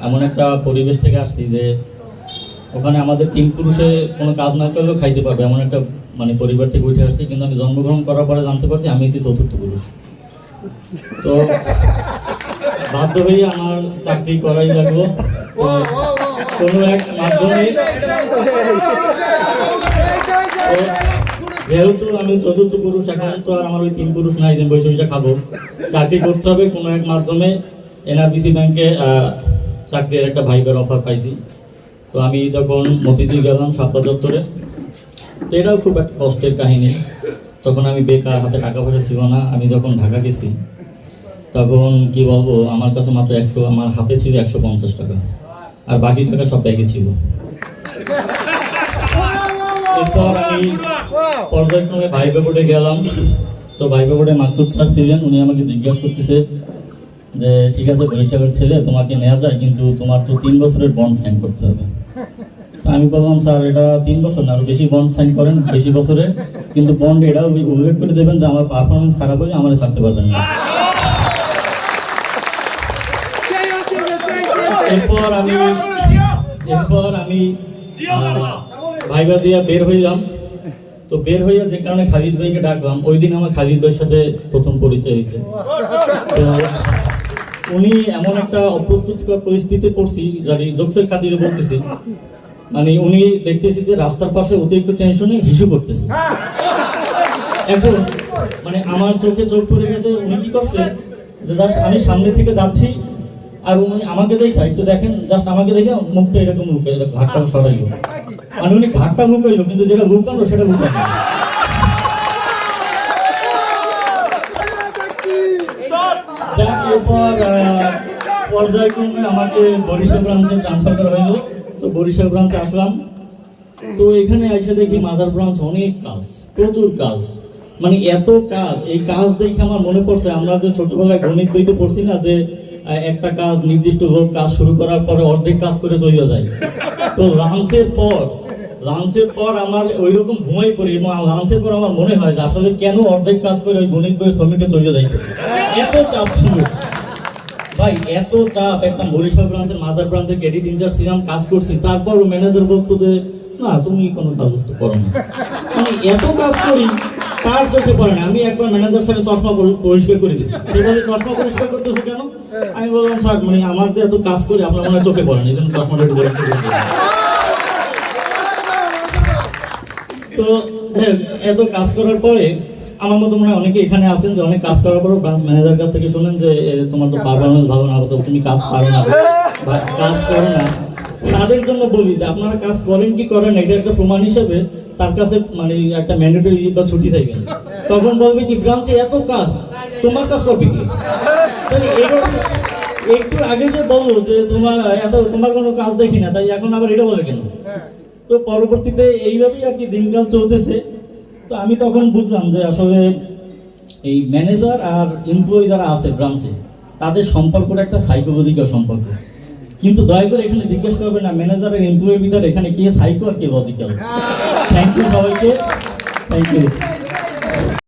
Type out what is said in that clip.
এমন একটা পরিবেশ থেকে আসছি যে ওখানে আমাদের 3 পুরুষে কোনো কাজ না করলেও খাইতে পারবে এমন একটা মানে পরিবার থেকে উঠে আসছি। কিন্তু আমি জন্মগ্রহণ করার পরে জানতে পারছি আমি হচ্ছি 4র্থ পুরুষ। তো বাধ্য হয়ে আমার চাকরি করাই লাগলো কোনো এক মাধ্যমে। যেহেতু আমি 4র্থ পুরুষ, এখন তো আর আমার ওই 3 পুরুষ নাই যে বসে বসে খাবো, চাকরি করতে হবে কোনো এক মাধ্যমে। এনআরবিসি ব্যাংকে চাকরির একটা ভাইবার অফার পাইছি। তো আমি তখন মতিঝিল গেলাম শাপলা চত্বরে। তো এটাও খুব একটা কষ্টের কাহিনী। তখন আমি বেকার, হাতে টাকা পয়সা ছিল না। আমি যখন ঢাকা গেছি তখন কি বলবো, আমার কাছে মাত্র 100, আমার হাতে ছিল 150 টাকা, আর বাকি টাকা সব ব্যাগে ছিল। এরপর আমি পর্যায়ক্রমে ভাইবা বোর্ডে গেলাম। তো ভাইবা বোর্ডে মাকসুদ স্যার ছিলেন, উনি আমাকে জিজ্ঞাসা করতেছে যে ঠিক আছে বরিশালের ছেলে, তোমাকে নেওয়া যায়, কিন্তু তোমার তো 3 বছরের বন্ড সাইন করতে হবে। আমি বললাম স্যার এটা 3 বছর না, আরো বেশি বন্ড সাইন করেন, বেশি বছরের, কিন্তু বন্ড এটা উল্লেখ করে দেবেন যে আমার পারফরমেন্স খারাপ হয়ে আমার ছাড়তে পারবেন না। এরপর আমি ভাইবা দিয়া বের হইলাম। তো বের হইয়া যে কারণে খালিদ ভাইকে ডাকলাম, ওই দিন আমার খালিদ ভাইয়ের সাথে প্রথম পরিচয় হয়েছে। তো উনি এমন একটা অপ্রস্তুতিকর পরিস্থিতি পড়ছি, যার জোকসের খাতিরে বলতেছি, মানে উনি দেখতেছি যে রাস্তার পাশে অতিরিক্ত টেনশনে হিসু করতেছে। এখন মানে আমার চোখে চোখ পড়ে গেছে। উনি কি করছে যে জাস্ট আমি সামনে থেকে যাচ্ছি আর উনি আমাকে দেখা, একটু দেখেন, জাস্ট আমাকে দেখে মুখটা এরকম লুকে, ঘাটটা সরাইল। মানে উনি ঘাটটা লুকাইলো, কিন্তু যেটা লুকানো সেটা লুকানো। এরপর পর্যায়ক্রমে আমাকে বরিশাল ব্রাঞ্চে ট্রান্সফার করা হইল। তো বরিশাল ব্রাঞ্চে আসলাম। তো এখানে এসে দেখি মাদার ব্রাঞ্চ অনেক কাজ, প্রচুর কাজ, মানে এত কাজ। এই কাজ দেখে আমার মনে পড়ছে আমরা যে ছোটবেলায় গণিত বইতে পড়ছি না, যে একটা কাজ নির্দিষ্ট লোক কাজ শুরু করার পরে অর্ধেক কাজ করে চলে যায়। তো লাঞ্চের পর আমার ওই রকম ঘুমাই পড়ি, এবং লাঞ্চের পর আমার মনে হয় যে আসলে কেন অর্ধেক কাজ করে ওই গণিত বইয়ের শ্রমিকটা চলে যায়। এত চাপ ছিল ভাই, এত চাপ। একটা বরিশাল ব্রাঞ্চের মাদার ব্রাঞ্চের ক্রেডিট ইনচার্জ ছিলাম, কাজ করছি। তারপর ম্যানেজার বলতো যে না তুমি কোনো কাজ করো না। মানে এত কাজ করি তার চোখে পড়ে না। আমি একবার ম্যানেজার স্যারের চশমা পরিষ্কার করে দিচ্ছি। সেভাবে চশমা পরিষ্কার করতেছে কেন? আমি বললাম স্যার মানে আমার যে এত কাজ করি আপনার মনে হয় চোখে পড়ে না, এই জন্য চশমাটা একটু পরিষ্কার করে দিচ্ছি। তো এত কাজ করার পরে আমার মতো মনে হয় অনেকে এখানে আছেন যে অনেক কাজ করার পর ব্রাঞ্চ ম্যানেজার কাছ থেকে শুনেন যে তোমার তো পারফরমেন্স ভালো না, তো তুমি কাজ পারো না বা কাজ করো না। তাদের জন্য বলি যে আপনারা কাজ করেন কি করেন এটা একটা প্রমাণ হিসেবে তার কাছে মানে একটা ম্যান্ডেটরি লিভ বা ছুটি চাইবেন। তখন বলবে কি ব্রাঞ্চে এত কাজ, তোমার কাজ করবে কি? একটু আগে যে বলো যে তোমার কোনো কাজ দেখি না, তাই এখন আবার এটা বলে কেন? তো পরবর্তীতে এইভাবেই আর কি দিনকাল চলতেছে। তো আমি তখন বুঝলাম যে আসলে এই ম্যানেজার আর এমপ্লয়ি যারা আছে ব্রাঞ্চে, তাদের সম্পর্কটা একটা সাইকোলজিক্যাল সম্পর্ক। কিন্তু দয়া করে এখানে জিজ্ঞেস করবেন না ম্যানেজার আর এমপ্লয়ির ভিতরে এখানে কে সাইকো আর কে লজিক্যাল। থ্যাংক ইউ সবাইকে, থ্যাংক ইউ।